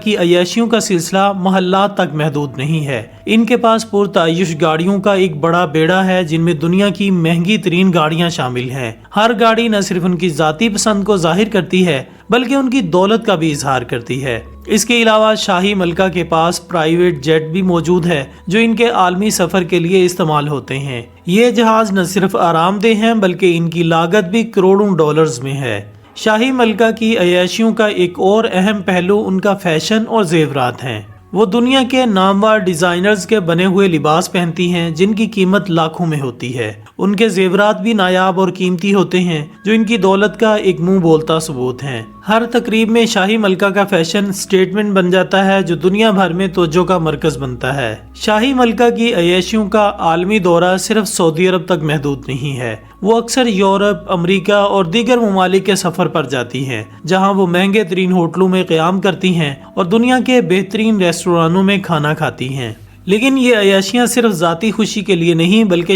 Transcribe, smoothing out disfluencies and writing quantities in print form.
کی عیاشیوں کا سلسلہ محلات تک محدود نہیں ہے۔ ان کے پاس پرتعیش گاڑیوں کا ایک بڑا بیڑا ہے جن میں دنیا کی مہنگی ترین گاڑیاں شامل ہیں۔ ہر گاڑی نہ صرف ان کی ذاتی پسند کو ظاہر کرتی ہے بلکہ ان کی دولت کا بھی اظہار کرتی ہے۔ اس کے علاوہ شاہی ملکہ کے پاس پرائیویٹ جیٹ بھی موجود ہے جو ان کے عالمی سفر کے لیے استعمال ہوتے ہیں۔ یہ جہاز نہ صرف آرام دہ ہیں بلکہ ان کی لاگت بھی کروڑوں ڈالرز میں ہے۔ شاہی ملکہ کی عیاشیوں کا ایک اور اہم پہلو ان کا فیشن اور زیورات ہیں۔ وہ دنیا کے نامور ڈیزائنرز کے بنے ہوئے لباس پہنتی ہیں جن کی قیمت لاکھوں میں ہوتی ہے۔ ان کے زیورات بھی نایاب اور قیمتی ہوتے ہیں جو ان کی دولت کا ایک منہ بولتا ثبوت ہیں۔ ہر تقریب میں شاہی ملکہ کا فیشن سٹیٹمنٹ بن جاتا ہے جو دنیا بھر میں توجہ کا مرکز بنتا ہے۔ شاہی ملکہ کی عیاشیوں کا عالمی دورہ صرف سعودی عرب تک محدود نہیں ہے۔ وہ اکثر یورپ، امریکہ اور دیگر ممالک کے سفر پر جاتی ہیں جہاں وہ مہنگے ترین ہوٹلوں میں قیام کرتی ہیں اور دنیا کے بہترین ریستورانوں میں کھانا کھاتی ہیں۔ لیکن یہ عیاشیاں صرف ذاتی خوشی کے لیے نہیں بلکہ